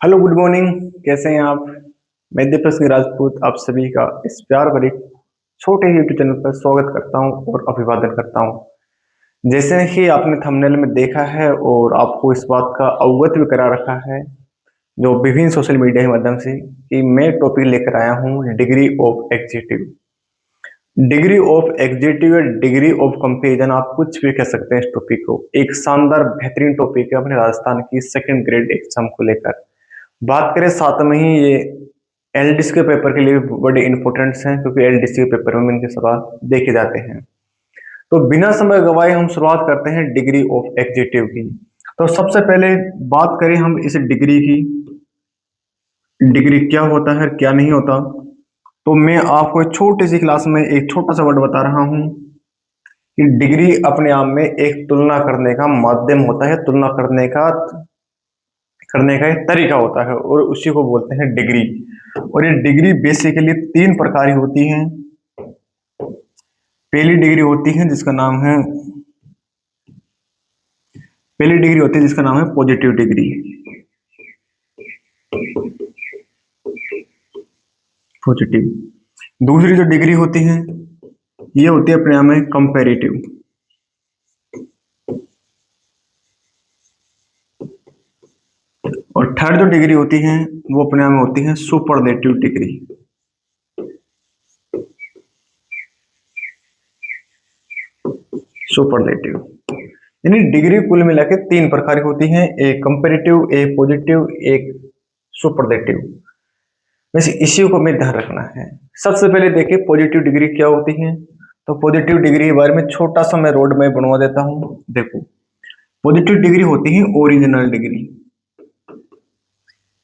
Hello, good morning. कैसे हैं आप? मैं दीपक सिंह राजपूत आप सभी का इस प्यार भरे छोटे यूट्यूब चैनल पर स्वागत करता हूं और अभिवादन करता हूं। जैसे कि आपने थंबनेल में देखा है और आपको इस बात का अवगत भी करा रखा है जो विभिन्न सोशल मीडिया के माध्यम से कि मैं टॉपिक लेकर आया हूं degree of executive. Degree of executive या डिग्री ऑफ कंपेरिजन, आप कुछ भी कह सकते हैं। इस टॉपिक को एक शानदार बेहतरीन टॉपिक है अपने राजस्थान की सेकंड ग्रेड एग्जाम को लेकर। बात करें साथ में ही ये एलडीसी के पेपर के लिए भी बड़े इंपॉर्टेंट्स हैं, क्योंकि एलडीसी के पेपर में इनके सवाल देखे जाते हैं। तो बिना समय गवाए हम शुरुआत करते हैं डिग्री ऑफ एग्जीक्यूटिव की। तो सबसे पहले बात करें हम इस डिग्री की। डिग्री क्या होता है, क्या नहीं होता। तो मैं आपको एक छोटी सी क्लास में एक छोटा सा वर्ड बता रहा हूं कि डिग्री अपने आप में एक तुलना करने का माध्यम होता है, तुलना करने का एक तरीका होता है और उसी को बोलते हैं डिग्री। और ये डिग्री बेसिकली तीन प्रकार की होती हैं। पहली डिग्री होती है जिसका नाम है पहली डिग्री होती है जिसका नाम है पॉजिटिव डिग्री। पॉजिटिव। दूसरी जो डिग्री होती है ये होती है अपने आप में कंपैरेटिव। और थर्ड जो डिग्री होती है वो अपने आप में होती है सुपरलेटिव डिग्री। सुपरलेटिव यानी डिग्री कुल मिला के तीन प्रकार की होती हैं, एक कंपैरेटिव, एक पॉजिटिव, एक सुपरलेटिव। वैसे इसी को हमें ध्यान रखना है। सबसे पहले देखिए पॉजिटिव डिग्री क्या होती है। तो पॉजिटिव डिग्री के बारे में छोटा सा मैं रोड मैप बनवा देता हूं। देखो, पॉजिटिव डिग्री होती है ओरिजिनल डिग्री,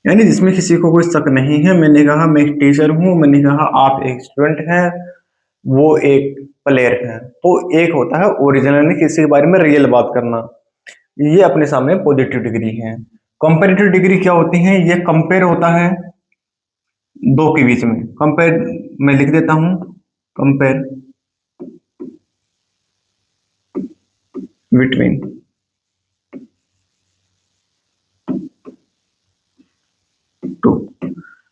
यानी जिसमें किसी को कोई शक नहीं है। मैंने कहा मैं एक टीचर हूं, मैंने कहा आप एक स्टूडेंट हैं, वो एक प्लेयर है। तो एक होता है ओरिजिनल, किसी के बारे में रियल बात करना, ये अपने सामने पॉजिटिव डिग्री है। कंपेरेटिव डिग्री क्या होती है? ये कंपेयर होता है दो के बीच में। कंपेयर मैं लिख देता हूं, कंपेयर बिटवीन टू।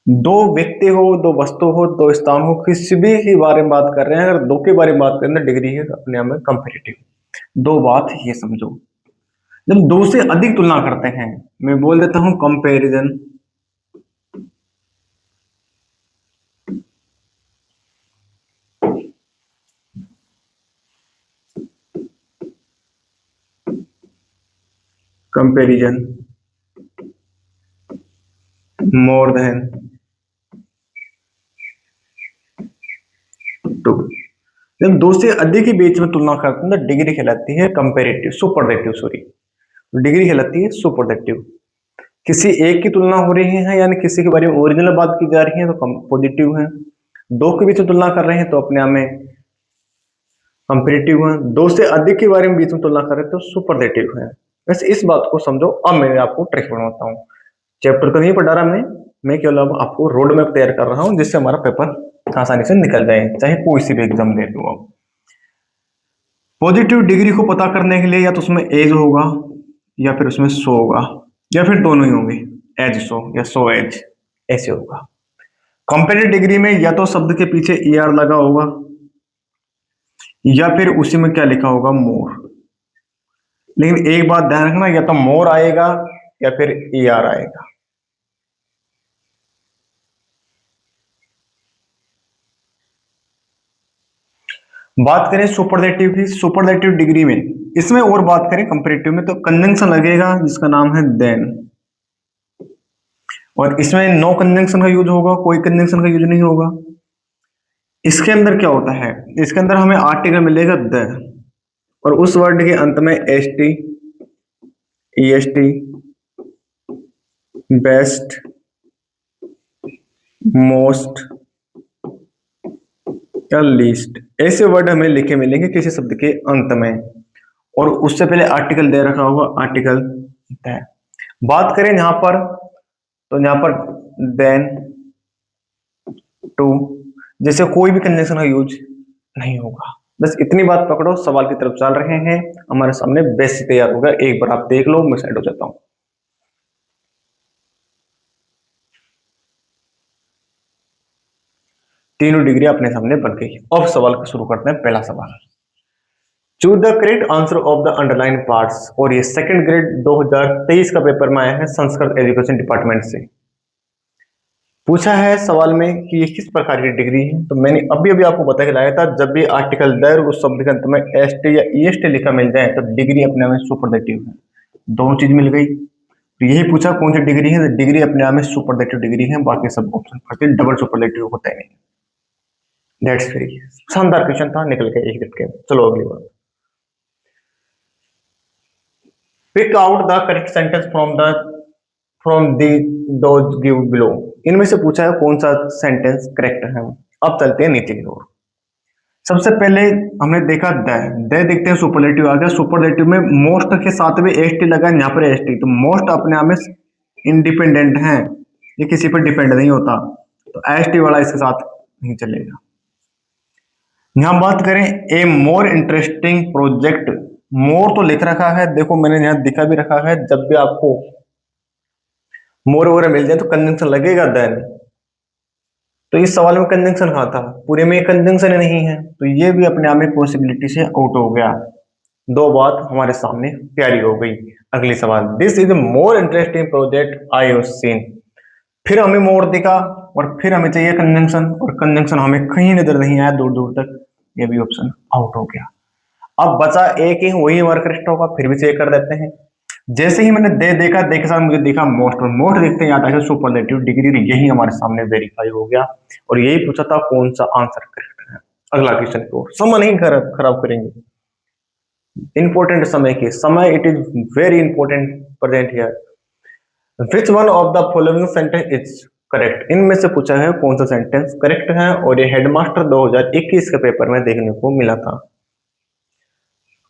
दो व्यक्ति हो, दो वस्तु हो, दो स्थान हो, किसी भी के बारे में बात कर रहे हैं, अगर दो के बारे में बात करें तो डिग्री है अपने आप में कंपेरेटिव। दो बात ये समझो। जब दो से अधिक तुलना करते हैं, मैं बोल देता हूं comparison. Comparison more than two. जब दो से अधिक के बीच में तुलना करते हैं तो डिग्री कहलाती है कंपैरेटिव, सुपरलेटिव सॉरी। डिग्री कहलाती है सुपरलेटिव। किसी एक की तुलना हो रही है, यानी किसी के बारे में ओरिजिनल बात की जा रही है तो पॉजिटिव है। दो के बीच में तुलना कर रहे हैं तो अपने आप में कंपेरेटिव है। दो से अधिक के बारे में बीच में तुलना कर रहे हैं तो सुपरलेटिव है। वैसे इस बात को समझो। अब मैं आपको ट्रिक बनवाता हूँ। चैप्टर तो नहीं पढ़ा रहा मैं केवल अब आपको रोड मैप तैयार कर रहा हूँ जिससे हमारा पेपर आसानी से निकल जाए, चाहे कोई सी भी एग्जाम दे दो आप। पॉजिटिव डिग्री को पता करने के लिए या तो उसमें एज होगा या फिर उसमें सो होगा, या फिर दोनों ही होंगे, एज सो या सो एज, ऐसे होगा। कंपेरेटिव डिग्री में या तो शब्द के पीछे ई आर लगा होगा या फिर उसी में क्या लिखा होगा, मोर। लेकिन एक बात ध्यान रखना, या तो मोर आएगा या फिर ई आर आएगा। बात करें सुपरलेटिव की, सुपरलेटिव डिग्री में इसमें और बात करें कंपेरेटिव में तो कंजंक्शन लगेगा जिसका नाम है देन। और इसमें नो कंजंक्शन का यूज होगा, कोई कंजंक्शन का यूज नहीं होगा। इसके अंदर क्या होता है? इसके अंदर हमें आर्टिकल मिलेगा द, और उस वर्ड के अंत में S T, E S T, best, most या लीस्ट, ऐसे वर्ड हमें लिखे मिलेंगे किसी शब्द के अंत में। और उससे पहले आर्टिकल दे रखा होगा, आर्टिकल है। बात करें यहां पर तो यहां पर देन, टू, जैसे कोई भी कंजंक्शन का यूज नहीं होगा। बस इतनी बात पकड़ो, सवाल की तरफ चल रहे हैं। हमारे सामने बेसिक तैयार होगा, एक बार आप देख लो, मैं साइड हो जाता हूं। तीनों डिग्री अपने सामने बन गई। अब सवाल को शुरू करते हैं। पहला सवाल, choose the correct answer of the underline parts. और ये सेकंड ग्रेड 2023 का पेपर में आया है संस्कृत एजुकेशन डिपार्टमेंट से। पूछा है सवाल में कि ये किस प्रकार की डिग्री है। तो मैंने अभी अभी आपको बता के लाया था, जब भी आर्टिकल दर उस शब्द के अंत में एसटी या ईएसटी लिखा मिल जाए तो डिग्री अपने में सुपरलेटिव है। दोनों चीज मिल गई। तो यही पूछा कौन सी डिग्री है, तो डिग्री अपने आप में सुपरलेटिव डिग्री है, बाकी सब ऑप्शन फंसे, डबल सुपरलेटिव होता है नहीं। दैट्स वेरी शानदार क्वेश्चन था, निकल के एक झटके में। चलो अगली बात, pick out the correct sentence from the those give below. इनमें से पूछा है कौन सा सेंटेंस करेक्ट है। अब चलते हैं नीचे की ओर। सबसे पहले हमने देखा द देखते हैं सुपरलेटिव आ गया। सुपरलेटिव में मोस्ट के साथ में एसटी लगा, यहाँ पर एसटी, तो मोस्ट अपने आप में इंडिपेंडेंट है, ये किसी पर डिपेंड नहीं होता, तो एसटी वाला इसके साथ नहीं चलेगा। यहाँ बात करें ए मोर इंटरेस्टिंग प्रोजेक्ट, मोर तो लिख रखा है, देखो मैंने यहाँ दिखा भी रखा है, जब भी आपको मोर वगैरह मिल जाए तो कंजंक्शन लगेगा देन। तो इस सवाल में कंजंक्शन कहाँ था, पूरे में कंजंक्शन नहीं है, तो ये भी अपने आप में पॉसिबिलिटी से आउट हो गया। दो बात हमारे सामने प्यारी हो गई। अगली सवाल, this is more interesting project I have seen. फिर हमें मोर दिखा और फिर हमें चाहिए कंजंक्शन, और कंजंक्शन हमें कहीं नजर नहीं आया दूर दूर तक, ये भी ऑप्शन आउट हो गया। अब बचा एक ही, वही हमारा करेक्ट होगा, फिर भी चेक कर देते हैं। जैसे ही मैंने देखा, दे के साथ मुझे दिखा मोस्ट, और मोस्ट देखते हैं याद आ गया सुपरलेटिव डिग्री, यही हमारे सामने वेरीफाई हो गया। और यही पूछा था कौन सा आंसर करेक्ट है। अगला क्वेश्चन को समय नहीं खराब करेंगे, इंपॉर्टेंट समय की समय, it is very important present here. Which one of the following sentence is correct. इनमें से पूछा है कौन सा सेंटेंस करेक्ट है, और ये हेडमास्टर 2021 के पेपर में देखने को मिला था।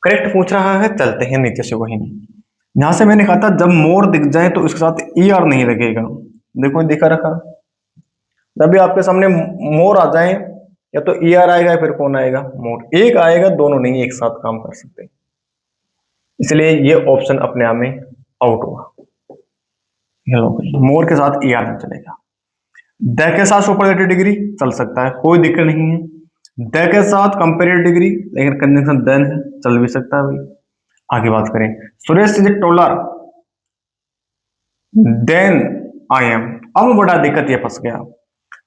करेक्ट पूछ रहा है, चलते हैं नीचे से वही। यहां से मैंने कहा था जब मोर दिख जाए तो इसके साथ ई आर नहीं लगेगा, देखो दिखा रखा। जब भी आपके सामने मोर आ जाए, या तो ई आर आएगा या फिर कौन आएगा, मोर, एक आएगा, दोनों नहीं एक साथ काम कर सकते, इसलिए ये ऑप्शन अपने आप में आउट हुआ। मोर के साथ ई आर नहीं चलेगा। द के साथ सुपरलेटिव डिग्री चल सकता है, कोई दिक्कत नहीं है। द के साथ कंपेरेटिव डिग्री, लेकिन कंजंक्शन देन है, चल भी सकता है भाई। आगे बात करें, Suresh is taller than I am. अब बड़ा दिक्कत ये फंस गया।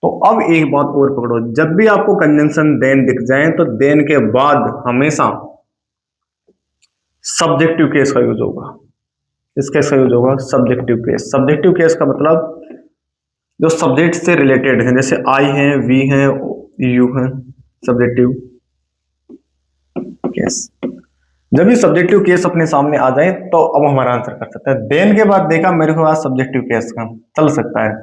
तो अब एक बात और पकड़ो, जब भी आपको कंजंक्शन देन दिख जाए तो देन के बाद हमेशा सब्जेक्टिव केस का यूज होगा। किस केस का यूज होगा, सब्जेक्टिव केस। सब्जेक्टिव केस का मतलब जो सब्जेक्ट से रिलेटेड है, जैसे आई है, वी है, यू है, सब्जेक्टिव केस। जब भी सब्जेक्टिव केस अपने सामने आ जाए तो अब हमारा आंसर कर सकता है। देन के बाद देखा मेरे को आज सब्जेक्टिव केस का चल सकता है,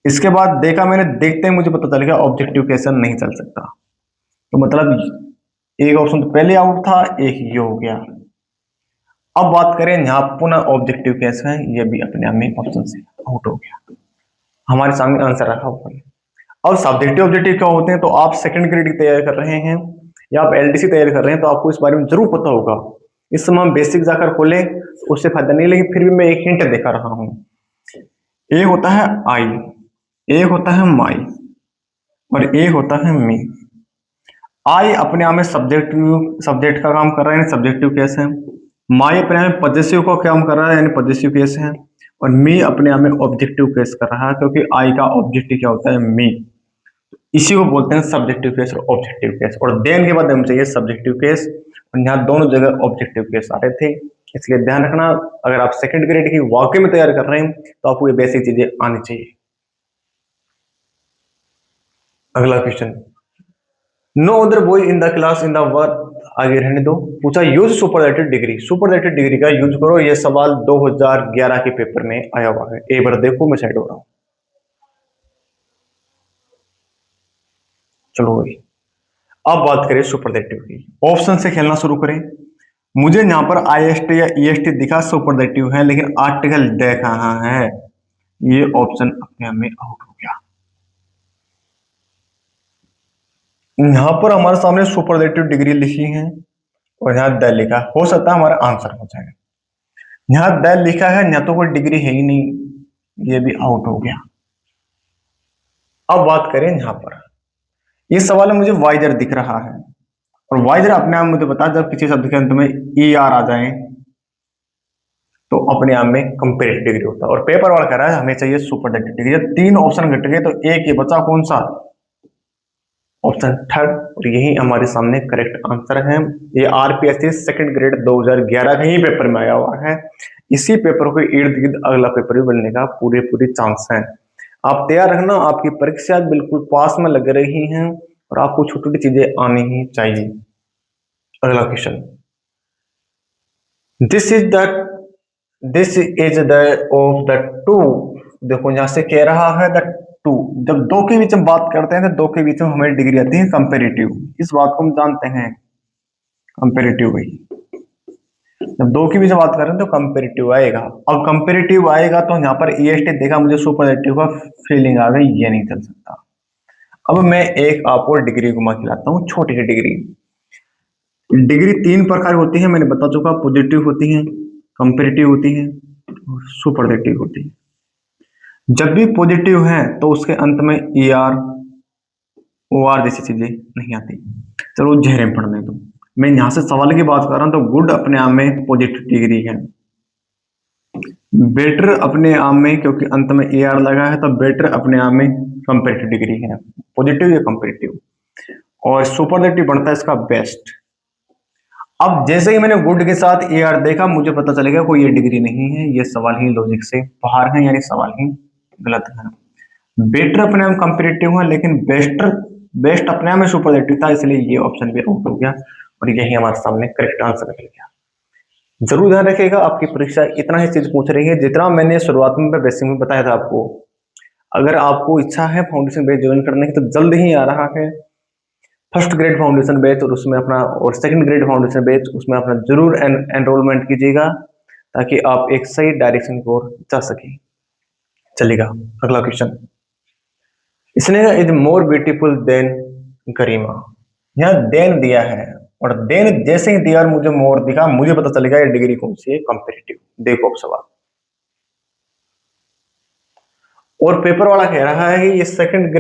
इसके बाद देखा मैंने, देखते ही मुझे पता चल गया ऑब्जेक्टिव केस नहीं चल सकता। तो मतलब एक ऑप्शन तो पहले आउट था, एक ये हो गया। अब बात करें यहाँ पुनः ऑब्जेक्टिव केस है, ये भी अपने आप में ऑप्शन से आउट हो गया। हमारे सामने आंसर रखा हुआ है। अब सब्जेक्टिव ऑब्जेक्टिव क्या होते हैं, तो आप सेकंड ग्रेड की तैयारी कर रहे हैं या आप एलडीसी तैयारी कर रहे हैं तो आपको इस बारे में जरूर पता होगा। इस समय हम बेसिक जाकर खोलें उससे फायदा नहीं, लेकिन फिर भी मैं एक हिंट दिखा रहा हूं। एक होता है आई, एक होता है माई, और एक होता है मी। आई अपने आप में सब्जेक्ट का काम कर रहा है, यानी सब्जेक्टिव केस है। माई अपने आप में पजेसिव का काम कर रहा है, यानी पजेसिव केस है। और मी अपने आप में ऑब्जेक्टिव केस कर रहा है, क्योंकि आई का ऑब्जेक्टिव क्या होता है, मी। इसी को बोलते हैं सब्जेक्टिव केस और ऑब्जेक्टिव केस। और देन के बाद हम चाहिए सब्जेक्टिव केस, और यहाँ दोनों जगह ऑब्जेक्टिव केस आ रहे थे, इसलिए ध्यान रखना। अगर आप सेकंड ग्रेड की वाकई में तैयार कर रहे हैं तो आपको ये बेसिक चीजें आनी चाहिए। अगला question, no other boy in the class in the work, आगे रहने दो। पूछा use superlative degree, superlative degree का यूज करो। ये सवाल 2011 के पेपर में आया हुआ है। एक बार देखो, मैं साइड हो रहा हूं। चलो भाई, अब बात करें सुपरलेटिव की। ऑप्शन से खेलना शुरू करें। मुझे यहाँ पर आईएसटी या ईएसटी दिखा सुपरलेटिव है, लेकिन आर्टिकल देखा है, ये ऑप्शन अपने आप में आउट हो गया। यहां पर हमारे सामने सुपरलेटिव डिग्री लिखी है और यहाँ द लिखा, हो सकता है हमारा आंसर हो जाए। यहाँ द लिखा है, यहाँ तो कोई डिग्री है ही नहीं, ये भी आउट हो गया। अब बात करें यहाँ पर ये सवाल में मुझे वाइजर दिख रहा है, और वाइजर अपने आप मुझे बता, जब किसी शब्द के अंत में ई आर आ जाए तो अपने आप में कंपेरेटिव डिग्री होता है। और पेपर वाला कह रहा है हमें चाहिए सुपरलेटिव डिग्री। जब तीन ऑप्शन घट गए तो एक ये बचा, कौन सा? Option third. और यही हमारे सामने करेक्ट आंसर है। ये आरपीएससी सेकंड ग्रेड 2011 का ही पेपर में आया हुआ है। इसी पेपर को इर्द गिर्द अगला पेपर भी बनने का पूरे पूरी चांस है। आप तैयार रखना, आपकी परीक्षा बिल्कुल पास में लग रही है और आपको छोटी छोटी चीजें आनी ही चाहिए। अगला question, this is the of the two. देखो यहां से कह रहा है द टू। जब दो के बीच में बात करते हैं तो दो के बीच में हमें डिग्री आती है कंपेरेटिव। इस बात को हम जानते हैं, कंपेरेटिव भाई। जब दो के बीच में बात कर रहे हैं तो कंपेरेटिव आएगा। अब कंपेरेटिव आएगा तो यहाँ पर ईएसटी देखा, मुझे सुपरलेटिव का फीलिंग आ गई, ये नहीं चल सकता। अब मैं एक आपको डिग्री घुमा खिलाता हूँ, छोटी सी डिग्री। डिग्री तीन प्रकार होती है, मैंने बता चुका। पॉजिटिव होती है, कंपेरेटिव होती है, सुपरलेटिव होती है। जब भी पॉजिटिव है तो उसके अंत में ई आर, ओ आर जैसी चीजें नहीं आती। चलो जहरें पढ़ने दो। मैं यहां से सवाल की बात कर रहा हूं तो गुड अपने आप में पॉजिटिव डिग्री है। बेटर अपने आप में, क्योंकि अंत में ए आर लगा है तो बेटर अपने आप में कंपेरेटिव डिग्री है, पॉजिटिव या कंपेरेटिव। और सुपरलेटिव बनता है इसका बेस्ट। अब जैसे ही मैंने गुड के साथ ए आर देखा, मुझे पता चलेगा कोई ये डिग्री नहीं है, ये सवाल ही लॉजिक से बाहर है, यानी सवाल ही गलत है। बेटर अपने आप कंपेरेटिव है, लेकिन बेस्ट अपने आप में सुपरलेटिव था, इसलिए ये ऑप्शन भी आउट हो गया और यही हमारे सामने करेक्ट आंसर निकल गया। जरूर ध्यान रखिएगा, आपकी परीक्षा इतना ही चीज पूछ रही है जितना मैंने शुरुआत में बेसिक में बताया था आपको। अगर आपको इच्छा है फाउंडेशन बैच ज्वाइन करने की तो जल्द ही आ रहा है फर्स्ट ग्रेड फाउंडेशन बैच, और उसमें अपना, और सेकंड ग्रेड फाउंडेशन बैच, उसमें अपना जरूर एनरोलमेंट कीजिएगा ताकि आप एक सही डायरेक्शन की ओर जा सके। चलेगा अगला question, Sneha is more beautiful than Garima. यहाँ देन दिया है, और देन जैसे ही दिया और मुझे मोर दिखा, मुझे पता चलेगा ये डिग्री कौन सी है, कंपेरेटिव। देखो अब सवाल, और पेपर वाला कह रहा है कि ये सेकंड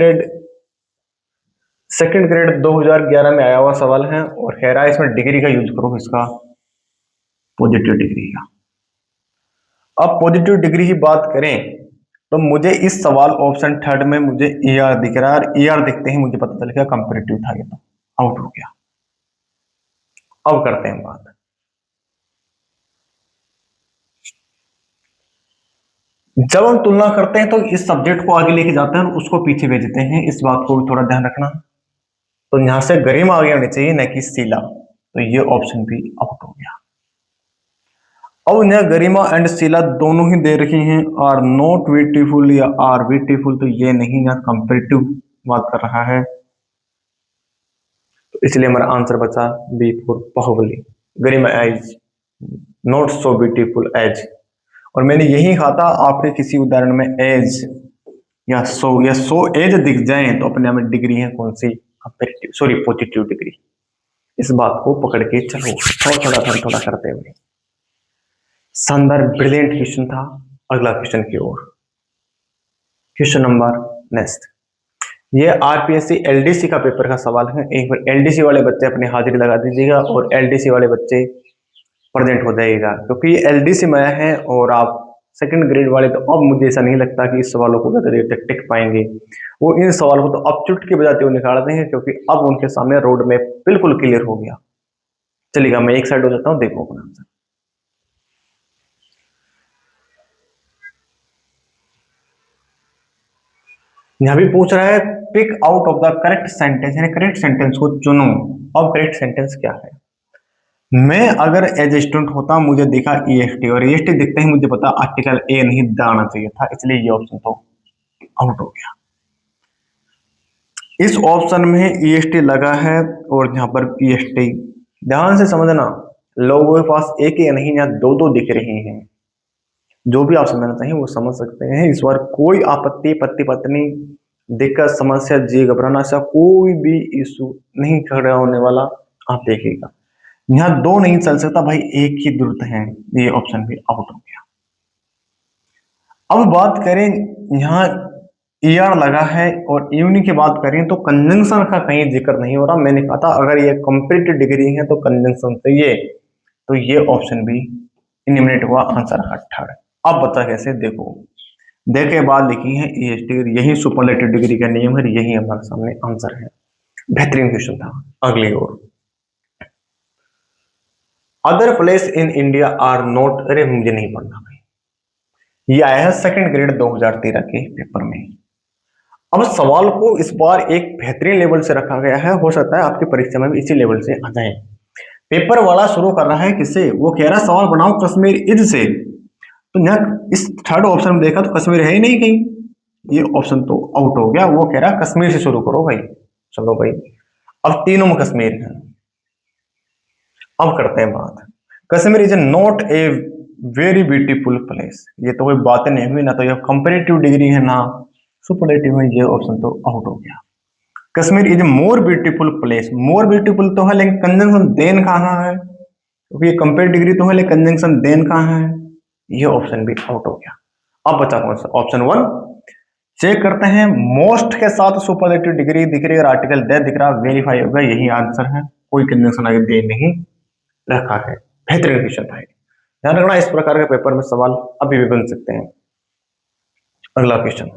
ग्रेड 2011 में आया हुआ सवाल है, और कह रहा है इसमें डिग्री का यूज करो, इसका पॉजिटिव डिग्री का। अब पॉजिटिव डिग्री की बात करें तो मुझे इस सवाल ऑप्शन थर्ड में मुझे ई आर दिख रहा है, और ई आर दिखते ही मुझे पता चल गया कंपेरेटिव था, ये तो आउट हो गया। अब करते हैं बात, जब हम तुलना करते हैं तो इस सब्जेक्ट को आगे लेके जाते हैं और उसको पीछे भेजते हैं, इस बात को भी थोड़ा ध्यान रखना। तो यहां से गरिमा आगे होनी चाहिए, न कि शीला, तो ये ऑप्शन भी आउट हो गया। अब यहाँ गरिमा एंड शीला दोनों ही दे रखी हैं आर नॉट ब्यूटीफुल या आर ब्यूटीफुल, तो ये नहीं, यहाँ कंपेरेटिव बात कर रहा है, तो इसलिए हमारा आंसर बचा B for Baahubali. Garima as not so beautiful as, और मैंने यही कहा था आपके किसी उदाहरण में एज या सो एज दिख जाए तो अपने में डिग्री है कौन सी, कंपेरेटिव, सॉरी पॉजिटिव डिग्री। इस बात को पकड़ के चलो, थोड़ा करते हुए। शानदार ब्रिलियंट क्वेश्चन था। अगला क्वेश्चन की ओर, क्वेश्चन नंबर नेक्स्ट। ये आरपीएससी एलडीसी का पेपर का सवाल है। एक बार एलडीसी वाले बच्चे अपनी हाजिरी लगा दीजिएगा और एलडीसी वाले बच्चे प्रेजेंट हो जाएगा, क्योंकि ये एलडीसी में आया है और आप सेकंड ग्रेड वाले तो अब मुझे ऐसा नहीं लगता कि इस सवालों को ज्यादा देर तक टिक पाएंगे। वो इन सवालों को तो अब चुटकी बजाते हुए निकालते हैं, क्योंकि अब उनके सामने रोड मैप बिल्कुल क्लियर हो गया। चलिएगा मैं एक साइड हो जाता हूँ, देखो अपना आंसर। यहां भी पूछ रहा है pick out of the correct sentence, यानी करेक्ट सेंटेंस को चुनो। अब करेक्ट सेंटेंस क्या है? मैं अगर एज स्टूडेंट होता, मुझे दिखा ईएसटी, और ईएसटी दिखते ही मुझे पता आर्टिकल ए नहीं दाना चाहिए था, इसलिए ये ऑप्शन तो आउट हो गया। इस ऑप्शन में ईएसटी लगा है और यहाँ पर ईएसटी, ध्यान से समझना, लोगों के पास एक या नहीं, यहाँ दो दो दिख रहे हैं। जो भी आप समझना चाहिए वो समझ सकते हैं। इस बार कोई आपत्ति, पति पत्नी, दिक्कत, समस्या, जी घबराना, ऐसा कोई भी इशू नहीं खड़ा होने वाला, आप देखिएगा। यहाँ दो नहीं चल सकता भाई, एक ही जरूरत है, ये ऑप्शन भी आउट हो गया। अब बात करें यहाँ ईआर लगा है और यूनि की बात करें तो कंजंक्शन का कहीं जिक्र नहीं हो रहा। मैंने कहा था अगर ये कंपेरेटिव डिग्री है तो कंजंक्शन चाहिए, तो ये ऑप्शन भी इलिमिनेट हुआ, आंसर का थर्ड। अब बता कैसे, देखो देखे बाद लिखी है ईएसटी, यही सुपरलेटिव डिग्री का नियम है, यही हमारे सामने आंसर है। बेहतरीन क्वेश्चन था। अगली ओर, other place in India are not, अरे मुझे नहीं पढ़ना भाई, ये आया है सेकंड ग्रेड 2013 के पेपर में। अब सवाल को इस बार एक बेहतरीन लेवल से रखा गया है, हो सकता है आपकी परीक्षा में भी इसी लेवल से आ जाए। पेपर वाला शुरू कर रहा है किससे, वो कह रहा है सवाल बनाओ कश्मीर इज से। तो यहाँ इस थर्ड ऑप्शन में देखा तो कश्मीर है ही नहीं कहीं, ये ऑप्शन तो आउट हो गया। वो कह रहा है कश्मीर से शुरू करो भाई। चलो भाई, अब तीनों में कश्मीर है। अब करते हैं बात, Kashmir is not a very beautiful place, ये तो कोई बातें नहीं हुई ना, तो ये कंपेरेटिव डिग्री है ना सुपरलेटिव है, ये ऑप्शन तो आउट हो गया। Kashmir is more beautiful place, more beautiful तो है लेकिन कंजंक्शन देन कहाँ है, क्योंकि ये कंपेयर डिग्री तो है लेकिन कंजंक्शन देन कहाँ है, ये ऑप्शन भी आउट हो गया। अब बचा कौन सा, ऑप्शन वन। चेक करते हैं, मोस्ट के साथ सुपरलेटिव डिग्री दिख रही है और आर्टिकल दे दिख रहा, वेरीफाई होगा, यही आंसर है, कोई कंजंक्शन आगे दे नहीं रखा है। बेहतरीन क्वेश्चन था। ध्यान रखना, इस प्रकार के पेपर में सवाल अभी भी बन सकते हैं। अगला क्वेश्चन,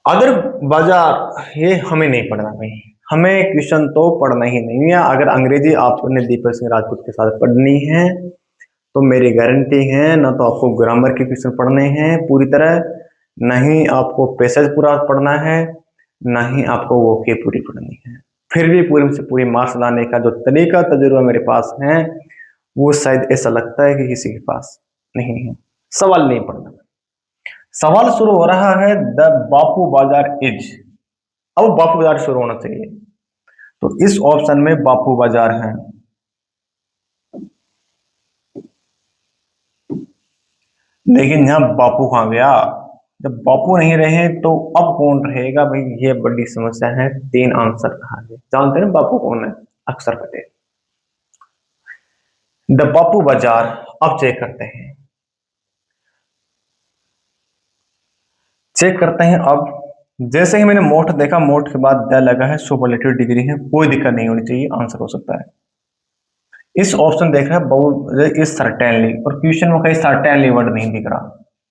अगर बाजार, ये हमें नहीं पढ़ना भाई, हमें क्वेश्चन तो पढ़ना ही नहीं है। अगर अंग्रेजी आपने दीपक सिंह राजपूत के साथ पढ़नी है तो मेरी गारंटी है ना तो आपको ग्रामर के क्वेश्चन पढ़ने हैं पूरी तरह, ना ही आपको पैसेज पूरा पढ़ना है, ना ही आपको वो के पूरी पढ़नी है। फिर भी पूरी से पूरी मार्क्स लाने का जो तरीका तजुर्बा मेरे पास है, वो शायद ऐसा लगता है कि किसी के पास नहीं है। सवाल नहीं पढ़ना, सवाल शुरू हो रहा है द बापू बाजार इज। अब बापू बाजार शुरू होना चाहिए, तो इस ऑप्शन में बापू बाजार है, लेकिन यहां बापू कहां गया, जब बापू नहीं रहे तो अब कौन रहेगा भाई, ये बड़ी समस्या है। तीन आंसर कहा है, जानते हैं बापू कौन है, अक्षर पटेल। द बापू बाजार, अब चेक करते हैं, चेक करते हैं अब। जैसे ही मैंने मोट देखा, मोट के बाद द लगा है, सुपरलेटिव डिग्री है, कोई दिक्कत नहीं होनी चाहिए, आंसर हो सकता है। इस ऑप्शन देख रहा है बहुत इज सर्टेनली, और क्वेश्चन में कहीं सर्टेनली वर्ड नहीं दिख रहा,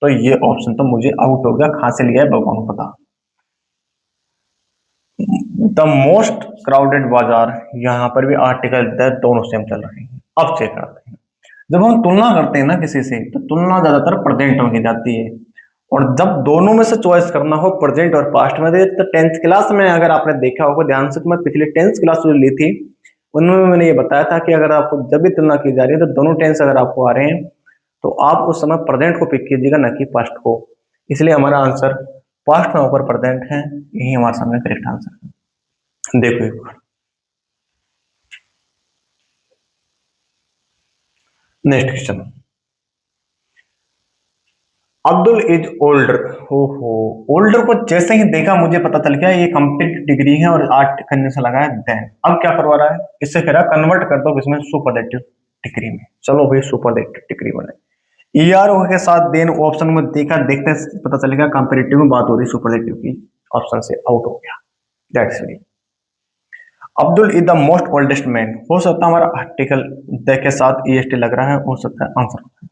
तो ये ऑप्शन तो मुझे आउट हो गया, कहां से लिया है भगवान को पता। द मोस्ट क्राउडेड बाजार, यहाँ पर भी आर्टिकल द दोनों सेम चल रहे हैं। अब चेक करते हैं, जब हम तुलना करते हैं ना किसी से, तो तुलना ज्यादातर प्रेजेंट में की जाती है, और जब दोनों में से चॉइस करना हो प्रेजेंट और पास्ट में, तो टेंथ क्लास में अगर आपने देखा होगा ध्यान से, तो मैं पिछली टेंथ क्लास जो ली थी उनमें मैंने ये बताया था कि अगर आपको जब भी तुलना की जा रही है तो दोनों टेंस अगर आपको आ रहे हैं तो आप उस समय प्रेजेंट को पिक कीजिएगा, ना कि पास्ट को। इसलिए हमारा आंसर पास्ट में ऊपर प्रेजेंट है, यही हमारे सामने करेक्ट आंसर है। देखो एक बार next question, Abdul is older. हो ओल्डर को जैसे ही देखा मुझे पता चल गया ये कंप्लीट डिग्री है और आर्ट कंजन लगा है देन। अब क्या करवा रहा है, इससे कह रहा है कन्वर्ट कर दो इसमें सुपरलेटिव डिग्री में। चलो भाई सुपरलेटिव डिग्री बने, ईआर के साथ देन ऑप्शन में देखा, देखते पता चलेगा कंपेरेटिव में बात हो रही सुपरलेटिव की, ऑप्शन से आउट हो गया। That's it. Abdul is the most oldest man, हो सकता है हमारा आर्टिकल द के साथ ईएसटी लग रहा है, हो सकता है आंसर,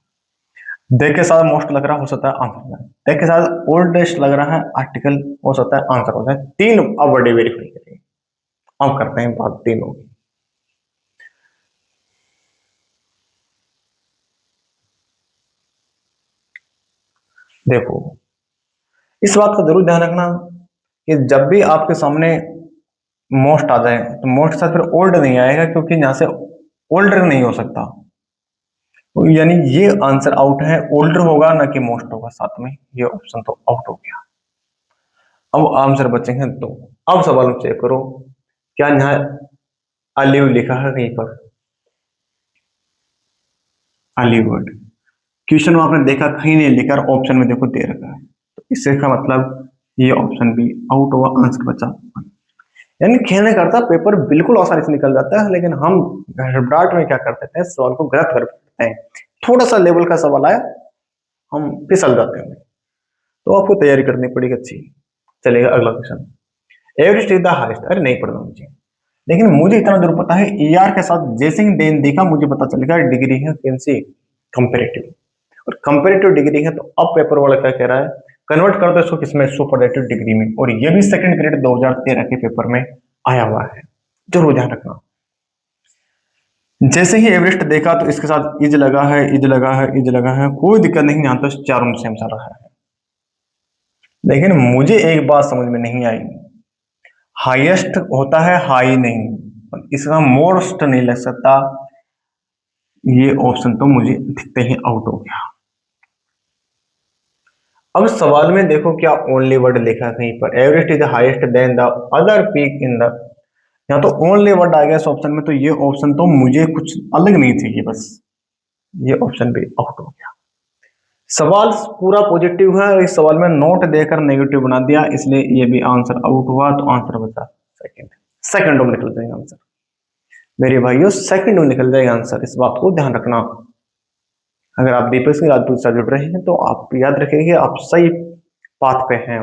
दे के साथ मोस्ट लग रहा हो सकता है आंसर, दे के साथ ओल्डेस्ट लग रहा है आर्टिकल, हो सकता है आंसर हो जाए। तीन अब वर्ड वेरीफाई करेंगे, अब करते हैं बात तीनों की। देखो इस बात का जरूर ध्यान रखना कि जब भी आपके सामने मोस्ट आ जाए तो मोस्ट के साथ फिर ओल्ड नहीं आएगा, क्योंकि यहां से ओल्डर नहीं हो सकता, तो यानी ये आंसर आउट है, ओल्डर होगा ना कि मोस्ट होगा साथ में, ये ऑप्शन तो आउट हो गया। अब आंसर बचेंगे दो। अब सवाल चेक करो, क्या यहाँ अलिव लिखा है कहीं पर, अलीवर्ड क्वेश्चन में आपने देखा कहीं नहीं लिखा, ऑप्शन में देखो दे रखा है, तो इससे का मतलब ये ऑप्शन भी आउट हुआ, आंसर बचा। यानी कहने करता पेपर बिल्कुल आसानी से निकल जाता है, लेकिन हम घबराहट में क्या कर देते हैं, सवाल को गलत कर देते हैं। थोड़ा सा लेवल का सवाल आया हम फिसल जाते हैं। तो आपको तैयारी करनी पड़ेगी अच्छी। चलेगा अगला question. Everest is the highest, अरे नहीं पढ़ना मुझे, लेकिन मुझे इतना जरूर पता है ईआर के साथ जैसे ही डेन देखा मुझे पता चल गया डिग्री है कौन सी, कंपेरेटिव। और कंपेरेटिव डिग्री है तो अब पेपर वाला क्या कह रहा है, कन्वर्ट कर दो इसको किसमें, सुपरलेटिव डिग्री में। और ये भी सेकंड ग्रेड 2013 के पेपर में आया हुआ है, जरूर ध्यान रखना। जैसे ही एवरेस्ट देखा तो इसके साथ इज लगा है, इज लगा है, इज लगा है, कोई दिक्कत नहीं, यहाँ तो चारों में सेम सा रहा है। लेकिन मुझे एक बात समझ में नहीं आई, हाईएस्ट होता है हाई नहीं, इसका मोस्ट नहीं लग सकता। ये ऑप्शन तो मुझे दिखते ही आउट हो गया। अब सवाल में देखो क्या ओनली वर्ड लिखा है कहीं पर, Everest is highest than the other peak in the, यहाँ तो ओनली वर्ड आ गया इस ऑप्शन में, तो ये ऑप्शन तो मुझे कुछ अलग नहीं चाहिए, बस ये ऑप्शन भी आउट हो गया। सवाल पूरा पॉजिटिव है और इस सवाल में नोट देकर नेगेटिव बना दिया, इसलिए ये भी आंसर आउट हुआ। तो आंसर बचा सेकंड, सेकंड में निकल जाएगा आंसर मेरे भाइयों, सेकंड में निकल जाएगा आंसर, इस बात को ध्यान रखना। अगर आप दीपक सिंह राजपूत से जुड़ रहे हैं तो आप याद रखिए आप सही पाथ पे हैं।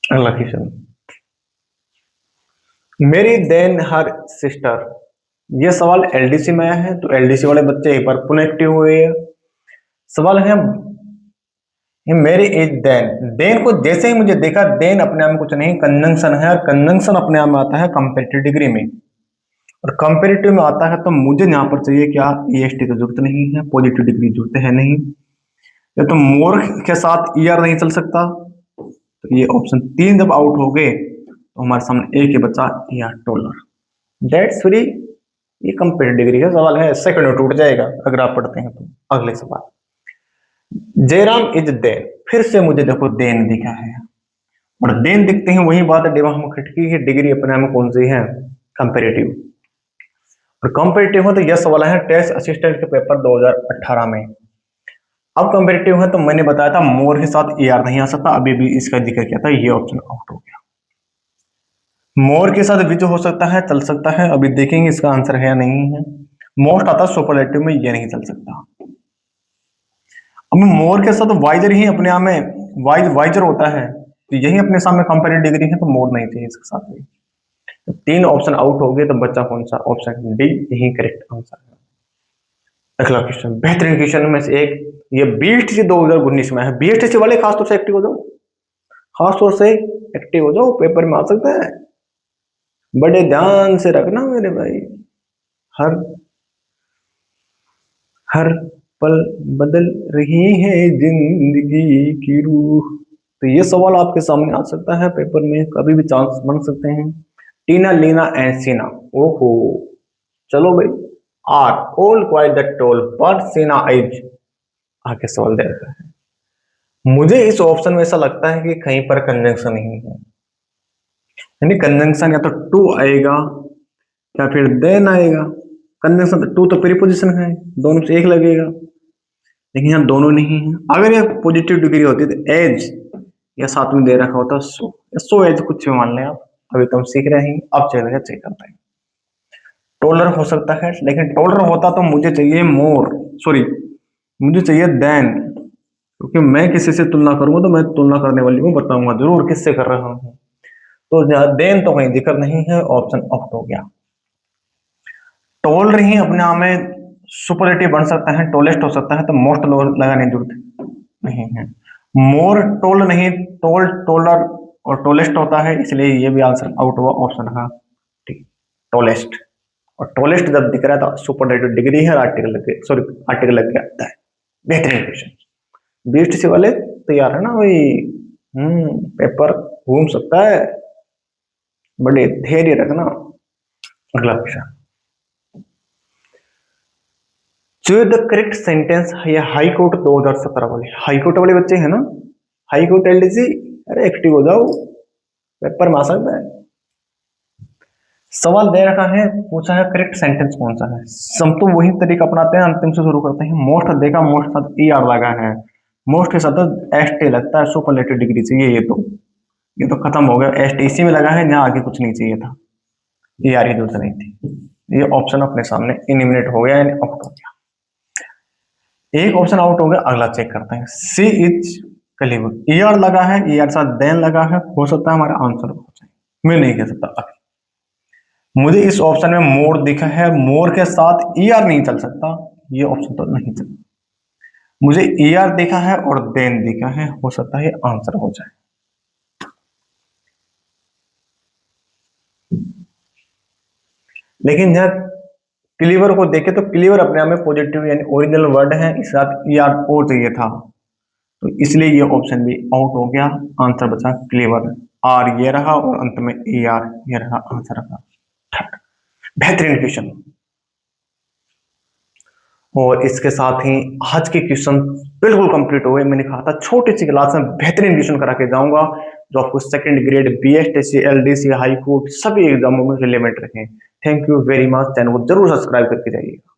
अगला क्वेश्चन, मेरी देन हर सिस्टर, ये सवाल एलडीसी में आया है, तो एलडीसी वाले बच्चे एक बार पुनः एक्टिव हुए हैं। सवाल है ये मेरी एज देन, देन को जैसे ही मुझे देखा, देन अपने आप में कुछ नहीं, कंजंक्शन है, और कंजंक्शन अपने आप में आता है कंपेरेटिव डिग्री में, और कंपेरेटिव में आता है तो मुझे यहाँ पर चाहिए क्या, ईएसटी की जरूरत नहीं है, पॉजिटिव डिग्री जरूरत है नहीं, या तो मोर के साथ ईआर नहीं चल सकता, तो ये ऑप्शन 3 जब आउट हो गए तो हमारे सामने एक ही बचा, ईआर टोलर, दैट्स फ्री। ये कंपेरेटिव डिग्री का सवाल है, सेकंड में टूट जाएगा अगर आप पढ़ते हैं तो। अगले सवाल, जयराम इज देन, फिर से मुझे देखो देन दिखा है, और देन दिखते हैं वही बात है, दिमाग में खटकी है, डिग्री अपने में कौन सी है, कंपेरेटिव। और कंपेरेटिव है तो यह सवाल है टेस्ट असिस्टेंट के पेपर 2018 में। अब कंपेरेटिव है तो मैंने बताया था मोर के साथ ईआर नहीं आ सकता, अभी भी इसका जिक्र किया था, ये ऑप्शन आउट हो गया। मोर के साथ विच हो सकता है, चल सकता है, अभी देखेंगे इसका आंसर है या नहीं है। मोस्ट आता है सुपरलेटिव में, ये नहीं चल सकता। अब मोर के साथ वाइजर ही अपने आप में वाइजर होता है, तो यही अपने सामने कंपेरेटिव डिग्री है, तो मोर नहीं चाहिए इसके साथ भी। तो 3 ऑप्शन आउट हो गए, तो बच्चा कौन सा, ऑप्शन डी यही करेक्ट आंसर है। अगला क्वेश्चन, बेहतरीन क्वेश्चन में से एक, ये बीएसटीसी 2019 में है, बीएसटीसी वाले खासतौर से एक्टिव हो जाओ, खासतौर से एक्टिव हो जाओ, पेपर में आ सकता है, बड़े ध्यान से रखना मेरे भाई, हर हर पल बदल रही है जिंदगी की रूह। तो ये सवाल आपके सामने आ सकता है पेपर में, कभी भी चांस बन सकते हैं। टीना लीना एंड सीना, ओहो चलो भाई, are all quite the tall but सीना एज, आगे सवाल दे रखा है। मुझे इस ऑप्शन में ऐसा लगता है कि कहीं पर कंजंक्शन नहीं है, यानी कंजंक्शन या तो टू आएगा या फिर देन आएगा। कंजंक्शन टू तो प्रीपोजिशन है, दोनों से एक लगेगा, लेकिन यहाँ दोनों नहीं है। अगर ये पॉजिटिव डिग्री होती तो एज या साथ में दे रखा होता सो, सो एज कुछ भी मान लें आप, अभी तो हम सीख रहे हैं, अब चलेगा चेक करते हैं। टोलर हो सकता है, लेकिन टोलर होता तो मुझे चाहिए मोर, सॉरी मुझे चाहिए देन, क्योंकि मैं किसी से तुलना करूंगा तो मैं तुलना करने वाली को बताऊंगा जरूर किससे कर रहा हूँ, तो देन तो कहीं जिक्र नहीं है, ऑप्शन आउट हो गया। टोल रही अपने आप में सुपरलेटिव बन सकता है, टोलेस्ट हो सकता है, तो मोस्ट लगाने की जरूरत नहीं है। मोर टोल नहीं, टोल टोलर और टोलेस्ट होता है, इसलिए ये भी आंसर आउट हुआ, ऑप्शन का ठीक, टोलेस्ट। और टोलेस्ट जब दिख रहा था सुपरलेटिव डिग्री है, आर्टिकल लग गया, सॉरी आर्टिकल लग गया। बेहतरीन क्वेश्चन, बीएसटीसी वाले तैयार है ना भाई, पेपर घूम सकता है, बड़े धैर्य रखना। अगला question, choose the correct sentence, ये हाई कोर्ट 2017 वाले, हाई कोर्ट वाले बच्चे हैं ना, हाई कोर्ट एलडीसी, अरे एक्टिव हो जाओ, पेपर में आ सकता है। सवाल दे रखा है, पूछा है करेक्ट सेंटेंस कौन सा है, हम तो वही तरीका अपनाते हैं, अंतिम से शुरू करते हैं। मोस्ट देखा, मोस्ट साथ ई आर लगा है, मोस्ट के साथ एस टी लगता है, सुपरलेटिव डिग्री चाहिए, ये तो खत्म हो गया, एस टी इसी में लगा है, जहां आगे कुछ नहीं चाहिए था, ये आर की जरूरत नहीं थी, ये ऑप्शन अपने सामने इलिमिनेट हो गया, यानी आउट हो गया। एक ऑप्शन आउट हो गया, अगला चेक करते हैं। सी इज क्लीवर। ईआर लगा है, ईआर साथ देन लगा है, हो सकता है हमारा आंसर हो जाए, मैं नहीं कह सकता अभी। मुझे इस ऑप्शन में मोर दिखा है, मोर के साथ ईआर नहीं चल सकता, ये ऑप्शन तो नहीं चल। मुझे ईआर दिखा है और देन दिखा है, हो सकता है आंसर हो जाए। लेकिन जब क्लीवर को देखे तो क्लीवर अपने आप में पॉजिटिव यानी ओरिजिनल वर्ड है, इस साथ ईआर और चाहिए था, तो इसलिए ये ऑप्शन भी आउट हो गया। आंसर बचा क्लीवर। आर ये रहा और अंत में ई आर ये रहा आंसर का। बेहतरीन क्वेश्चन। और इसके साथ ही आज के क्वेश्चन बिल्कुल कंप्लीट हो गए। मैंने कहा था छोटी सी क्लास में बेहतरीन क्वेश्चन करा के जाऊंगा जो आपको second grade BSTC LDC high court सभी एग्जामों में रिलेवेंट रखें। Thank you very much. Channel को जरूर सब्सक्राइब करके जाइएगा।